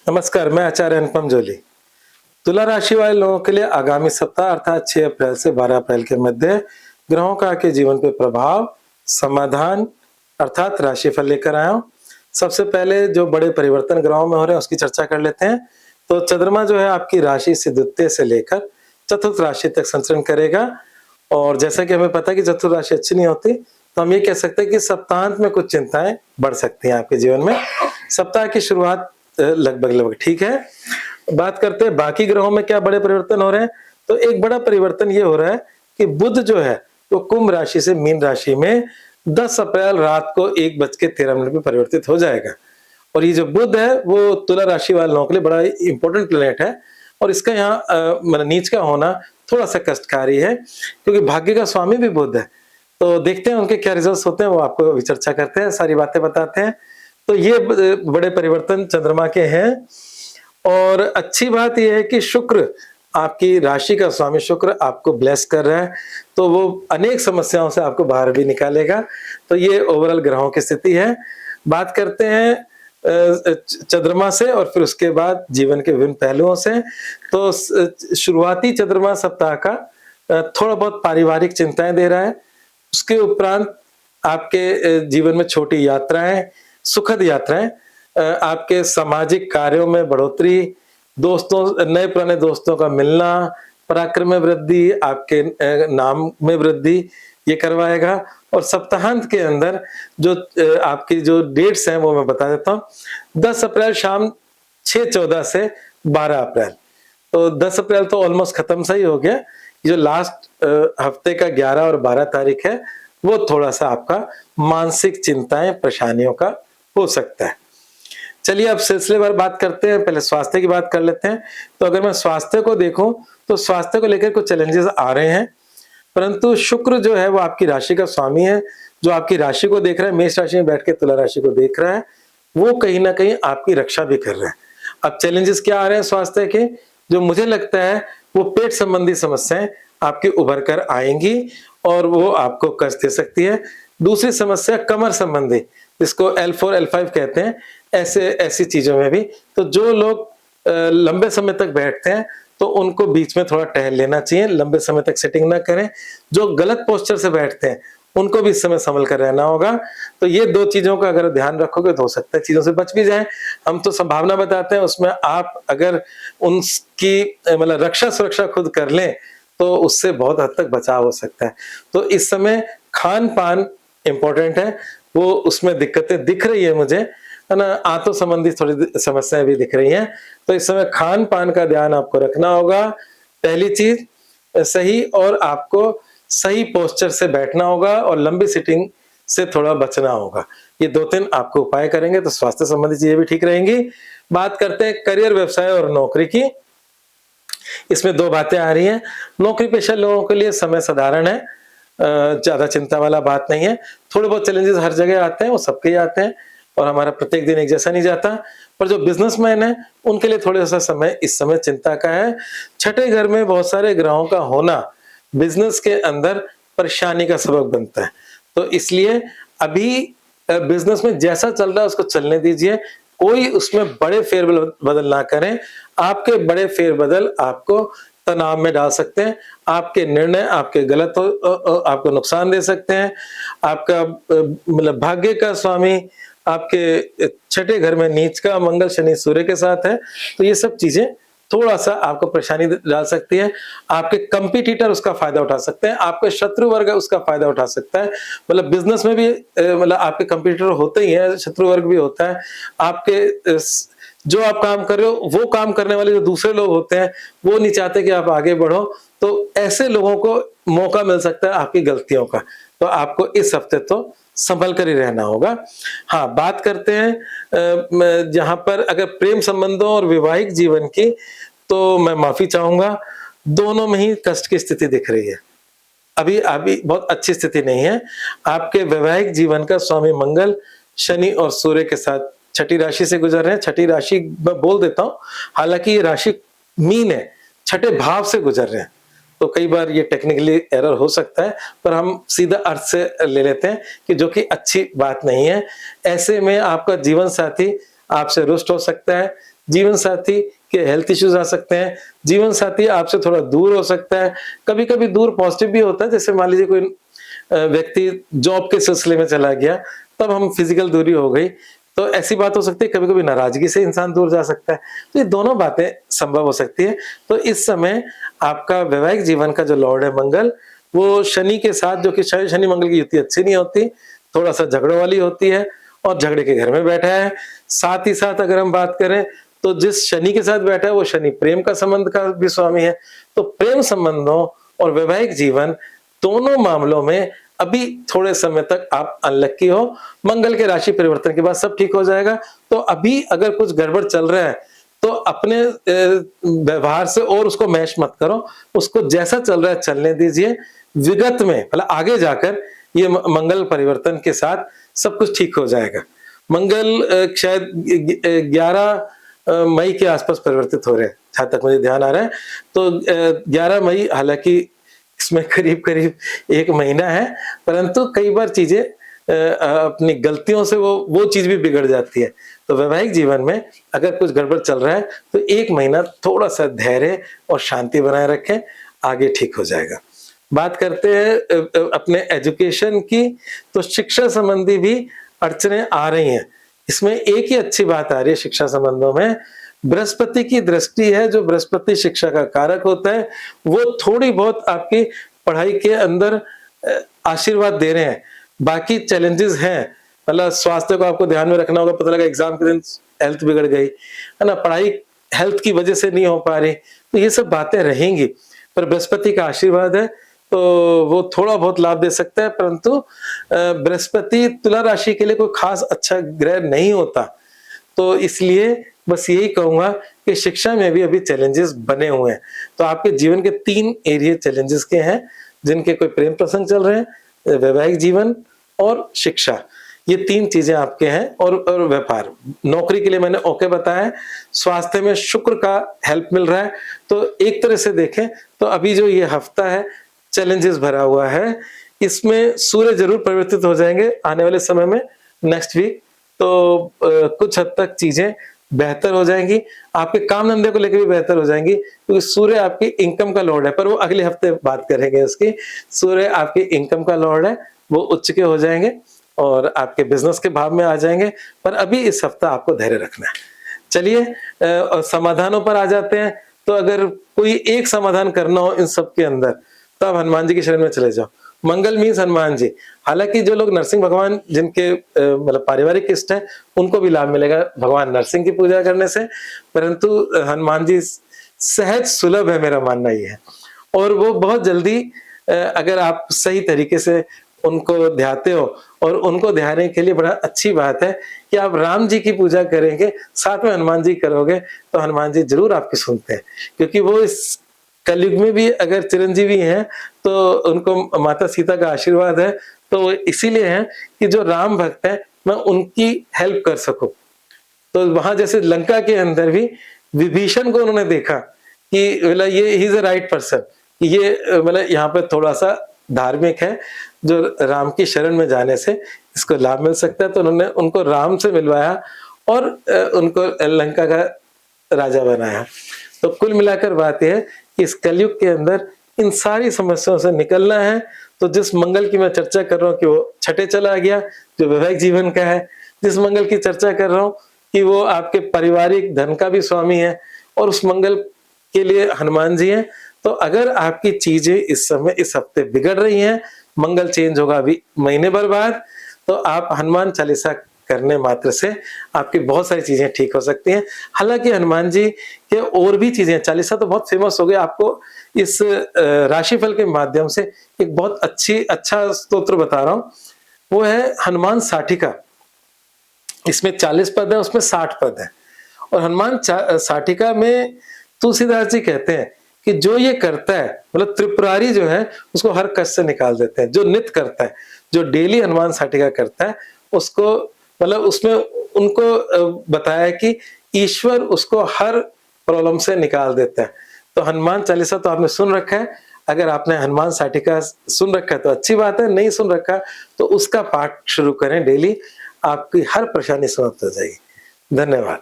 नमस्कार, मैं आचार्य अनुपम जोली। तुला राशि वाले लोगों के लिए आगामी सप्ताह अर्थात 6 अप्रैल से 12 अप्रैल के मध्य ग्रहों का आपके जीवन पे प्रभाव, समाधान अर्थात राशिफल लेकर आया हूँ। सबसे पहले जो बड़े परिवर्तन ग्रहों में हो रहे हैं उसकी चर्चा कर लेते हैं। तो चंद्रमा जो है आपकी राशि से द्वितीय से लेकर चतुर्थ राशि तक संचरण करेगा और जैसा कि हमें पता है कि चतुर्थ राशि अच्छी नहीं होती, तो हम ये कह सकते हैं कि सप्ताहांत में कुछ चिंताएं बढ़ सकती हैं आपके जीवन में। सप्ताह की शुरुआत लगभग ठीक है। बात करते हैं बाकी ग्रहों में क्या बड़े परिवर्तन हो रहे हैं, तो एक बड़ा परिवर्तन ये हो रहा है कि बुध जो है वो कुंभ राशि से मीन राशि में 10 अप्रैल रात को 1:13 पे परिवर्तित हो जाएगा। और ये जो बुध है वो तुला राशि वाले लोगों के लिए बड़ा इंपॉर्टेंट प्लेनेट है और इसका यहाँ मतलब नीच का होना थोड़ा सा कष्टकारी है क्योंकि भाग्य का स्वामी भी बुध है। तो देखते हैं उनके क्या रिजल्ट्स होते हैं, वो आपको अभी चर्चा करते हैं, सारी बातें बताते हैं। तो ये बड़े परिवर्तन चंद्रमा के हैं और अच्छी बात यह है कि शुक्र आपकी राशि का स्वामी शुक्र आपको ब्लेस कर रहा है, तो वो अनेक समस्याओं से आपको बाहर भी निकालेगा। तो ये ओवरऑल ग्रहों की स्थिति है। बात करते हैं चंद्रमा से और फिर उसके बाद जीवन के विभिन्न पहलुओं से। तो शुरुआती चंद्रमा सप्ताह का थोड़ा बहुत पारिवारिक चिंताएं दे रहा है। उसके उपरांत आपके जीवन में छोटी यात्राएं, सुखद यात्राएं, आपके सामाजिक कार्यों में बढ़ोतरी, दोस्तों नए पुराने दोस्तों का मिलना, पराक्रम में वृद्धि, आपके नाम में वृद्धि ये करवाएगा। और सप्ताहांत के अंदर जो आपकी जो डेट्स हैं वो मैं बता देता हूँ। 10 अप्रैल शाम 6:14 से 12 अप्रैल, तो 10 अप्रैल तो ऑलमोस्ट खत्म सा ही हो गया। जो लास्ट हफ्ते का 11 और 12 तारीख है वो थोड़ा सा आपका मानसिक चिंताएं परेशानियों का हो सकता है। चलिए अब सिलसिलेवार बात करते हैं, पहले स्वास्थ्य की बात कर लेते हैं। तो अगर मैं स्वास्थ्य को देखूं तो स्वास्थ्य को लेकर कुछ चैलेंजेस आ रहे हैं, परंतु शुक्र जो है वो आपकी राशि का स्वामी है, जो आपकी राशि को देख रहा है, मेष राशि में बैठ के तुला राशि को देख रहा है, वो कहीं ना कहीं आपकी रक्षा भी कर रहा है। अब चैलेंजेस क्या आ रहे हैं स्वास्थ्य के, जो मुझे लगता है वो पेट संबंधी समस्याएं आपकी उभर कर आएंगी और वो आपको कष्ट दे सकती है। दूसरी समस्या कमर संबंधी, जिसको L4 L5 कहते हैं, ऐसी चीजों में भी। तो जो लोग लंबे समय तक बैठते हैं तो उनको बीच में थोड़ा टहल लेना चाहिए, लंबे समय तक सिटिंग ना करें। जो गलत पोस्चर से बैठते हैं उनको भी इस समय संभल कर रहना होगा। तो ये दो चीजों का अगर ध्यान रखोगे तो हो सकता है चीजों से बच भी जाए। हम तो संभावना बताते हैं, उसमें आप अगर उनकी मतलब रक्षा सुरक्षा खुद कर लें तो उससे बहुत हद तक बचाव हो सकता है। तो इस समय खान पान इंपॉर्टेंट है, वो उसमें दिक्कतें दिख रही है मुझे, है ना, आंतों संबंधी थोड़ी समस्याएं भी दिख रही हैं। तो इस समय खान पान का ध्यान आपको रखना होगा, पहली चीज सही, और आपको सही पोस्चर से बैठना होगा और लंबी सिटिंग से थोड़ा बचना होगा। ये 2-3 आपको उपाय करेंगे तो स्वास्थ्य संबंधी चीजें भी ठीक रहेंगी। बात करते हैं करियर, व्यवसाय और नौकरी की। इसमें 2 बातें आ रही हैं। नौकरी पेशा लोगों के लिए समय साधारण है, ज्यादा चिंता वाला बात नहीं है। थोड़े बहुत चैलेंजेस हर जगह आते हैं, वो सबके ही आते हैं और हमारा प्रत्येक दिन एक जैसा नहीं जाता। पर जो बिजनेसमैन है उनके लिए थोड़ा सा समय इस समय चिंता का है। छठे घर में बहुत सारे ग्रहों का होना बिजनेस के अंदर परेशानी का सबब बनता है, तो इसलिए अभी बिजनेस में जैसा चल रहा है उसको चलने दीजिए, कोई उसमें बड़े फेरबदल ना करें। आपके बड़े फेरबदल आपको तनाव में डाल सकते हैं, आपके निर्णय आपके गलत आपको नुकसान दे सकते हैं। आपका मतलब भाग्य का स्वामी आपके छठे घर में नीच का मंगल शनि सूर्य के साथ है, तो ये सब चीजें थोड़ा सा आपको परेशानी डाल सकती है। आपके कंपटीटर उसका फायदा उठा सकते हैं, आपके शत्रु वर्ग उसका फायदा उठा सकता है। मतलब बिजनेस में भी मतलब आपके कंपटीटर होते ही हैं, शत्रु वर्ग भी होता है। आपके जो आप काम कर रहे हो वो काम करने वाले जो दूसरे लोग होते हैं वो नहीं चाहते कि आप आगे बढ़ो, तो ऐसे लोगों को मौका मिल सकता है आपकी गलतियों का। तो आपको इस हफ्ते तो संभल कर ही रहना होगा। हाँ, बात करते हैं जहां पर अगर प्रेम संबंधों और वैवाहिक जीवन की, तो मैं माफी चाहूंगा, दोनों में ही कष्ट की स्थिति दिख रही है। अभी अभी बहुत अच्छी स्थिति नहीं है। आपके वैवाहिक जीवन का स्वामी मंगल शनि और सूर्य के साथ छठी राशि से गुजर रहे हैं। छठी राशि मैं बोल देता हूं, हालांकि ये राशि मीन है, छठे भाव से गुजर रहे हैं, तो कई बार ये टेक्निकली एरर हो सकता है, पर हम सीधा अर्थ से ले लेते हैं कि जो कि अच्छी बात नहीं है। ऐसे में आपका जीवन साथी आपसे रुष्ट हो सकता है, जीवन साथी के हेल्थ इश्यूज आ सकते हैं, जीवन साथी आपसे थोड़ा दूर हो सकता है, कभी कभी दूर पॉजिटिव भी होता है, जैसे मान लीजिए कोई व्यक्ति जॉब के सिलसिले में चला गया, तब हम फिजिकल दूरी हो गई, तो ऐसी बात हो सकती है। कभी कभी नाराजगी से इंसान दूर जा सकता है, तो ये दोनों बातें संभव हो सकती है। तो इस समय आपका वैवाहिक जीवन का जो लॉर्ड है मंगल, वो शनि के साथ, जो कि शनि मंगल की युति अच्छी नहीं होती, थोड़ा सा झगड़ों वाली होती है और झगड़े के घर में बैठा है। साथ ही साथ अगर हम बात करें तो जिस शनि के साथ बैठा है वो शनि प्रेम का संबंध का भी स्वामी है। तो प्रेम संबंधों और वैवाहिक जीवन दोनों मामलों में अभी थोड़े समय तक आप अनलक्की हो। मंगल के राशि परिवर्तन के बाद सब ठीक हो जाएगा। तो अभी अगर कुछ गड़बड़ चल रहा है तो अपने व्यवहार से और उसको मैच मत करो, उसको जैसा चल रहा है चलने दीजिए। विगत में मतलब आगे जाकर ये मंगल परिवर्तन के साथ सब कुछ ठीक हो जाएगा। मंगल शायद 11 मई के आसपास परिवर्तित हो रहे हैं, जहां तक मुझे ध्यान आ रहा है। तो 11 मई, हालांकि इसमें करीब करीब 1 महीना है, परंतु कई बार चीजें अपनी गलतियों से वो चीज भी बिगड़ जाती है। तो वैवाहिक जीवन में अगर कुछ गड़बड़ चल रहा है तो 1 महीना थोड़ा सा धैर्य और शांति बनाए रखें, आगे ठीक हो जाएगा। बात करते हैं अपने एजुकेशन की, तो शिक्षा संबंधी भी अड़चने आ रही हैं। इसमें एक ही अच्छी बात आ रही है शिक्षा संबंधों में, बृहस्पति की दृष्टि है, जो बृहस्पति शिक्षा का कारक होता है, वो थोड़ी बहुत आपकी पढ़ाई के अंदर आशीर्वाद दे रहे हैं। बाकी चैलेंजेस हैं, मतलब स्वास्थ्य को आपको ध्यान में रखना होगा। पता लगा एग्जाम के दिन हेल्थ बिगड़ गई है ना, पढ़ाई हेल्थ की वजह से नहीं हो पा रही, तो ये सब बातें रहेंगी। पर बृहस्पति का आशीर्वाद है तो वो थोड़ा बहुत लाभ दे सकता है। परंतु बृहस्पति तुला राशि के लिए कोई खास अच्छा ग्रह नहीं होता, तो इसलिए बस यही कहूंगा कि शिक्षा में भी अभी चैलेंजेस बने हुए हैं। तो आपके जीवन के 3 एरिया चैलेंजेस के हैं, जिनके कोई प्रेम प्रसंग चल रहे हैं, वैवाहिक जीवन और शिक्षा, ये 3 चीजें आपके हैं। और व्यापार नौकरी के लिए मैंने ओके बताया है। स्वास्थ्य में शुक्र का हेल्प मिल रहा है। तो एक तरह से देखें तो अभी जो ये हफ्ता है चैलेंजेस भरा हुआ है, इसमें सूर्य जरूर परिवर्तित हो जाएंगे आने वाले समय में, नेक्स्ट वीक। तो कुछ हद तक चीजें बेहतर हो जाएंगी, आपके काम धंधे को लेकर भी बेहतर हो जाएंगी, क्योंकि सूर्य आपकी इनकम का लॉर्ड है। पर वो अगले हफ्ते बात करेंगे उसकी। सूर्य आपकी इनकम का लॉर्ड है, वो उच्च के हो जाएंगे और आपके बिजनेस के भाव में आ जाएंगे। पर अभी इस हफ्ता आपको धैर्य रखना है। चलिए समाधानों पर आ जाते हैं। तो अगर कोई एक समाधान करना हो इन सब के अंदर, तो आप हनुमान जी की शरण में चले जाओ। मंगल मीन्स हनुमान जी। हालांकि जो लोग नरसिंह भगवान जिनके मतलब पारिवारिक इष्ट है, उनको भी लाभ मिलेगा भगवान नरसिंह की पूजा करने से, परंतु हनुमान जी सहज सुलभ है, मेरा मानना ये है। और वो बहुत जल्दी अगर आप सही तरीके से उनको ध्याते हो, और उनको ध्याने के लिए बड़ा अच्छी बात है कि आप राम जी की पूजा करेंगे, साथ में हनुमान जी करोगे, तो हनुमान जी जरूर आपकी सुनते हैं। क्योंकि वो इस कलयुग में भी अगर चिरंजीवी हैं तो उनको माता सीता का आशीर्वाद है। तो वो इसीलिए है कि जो राम भक्त है, मैं उनकी हेल्प कर सकूं। तो वहां जैसे लंका के अंदर भी विभीषण को उन्होंने देखा कि मतलब ये he is a right person, ये मतलब यहाँ पे थोड़ा सा धार्मिक है, जो राम की शरण में जाने से इसको लाभ मिल सकता है। तो उन्होंने उनको राम से मिलवाया और उनको लंका का राजा बनाया। तो कुल मिलाकर बात यह है कि इस कलयुग के अंदर इन सारी समस्याओं से निकलना है। तो जिस मंगल की मैं चर्चा कर रहा हूँ कि वो छठे चला गया, जो वैवाहिक जीवन का है, जिस मंगल की चर्चा कर रहा हूँ कि वो आपके पारिवारिक धन का भी स्वामी है, और उस मंगल के लिए हनुमान जी हैं। तो अगर आपकी चीजें इस समय इस हफ्ते बिगड़ रही हैं, मंगल चेंज होगा अभी महीने भर बाद, तो आप हनुमान चालीसा करने मात्र से आपकी बहुत सारी चीजें ठीक हो सकती हैं। हालांकि हनुमान जी के और भी चीजें, चालीसा तो बहुत फेमस हो गई, आपको इस राशिफल के माध्यम से एक बहुत अच्छा स्तोत्र बता रहा हूं। वो है हनुमान साठिका। इसमें 40 पद है, उसमें 60 पद है। और हनुमान साठिका में तुलसीदास जी कहते हैं कि जो ये करता है, मतलब त्रिपुरारी जो है उसको हर कष्ट से निकाल देते हैं। जो नित्य करता है, जो डेली हनुमान साठिका करता है, उसको मतलब उसमें उनको बताया कि ईश्वर उसको हर प्रॉब्लम से निकाल देता है। तो हनुमान चालीसा तो आपने सुन रखा है, अगर आपने हनुमान साठिका सुन रखा है तो अच्छी बात है, नहीं सुन रखा तो उसका पाठ शुरू करें डेली, आपकी हर परेशानी समाप्त हो जाएगी। धन्यवाद।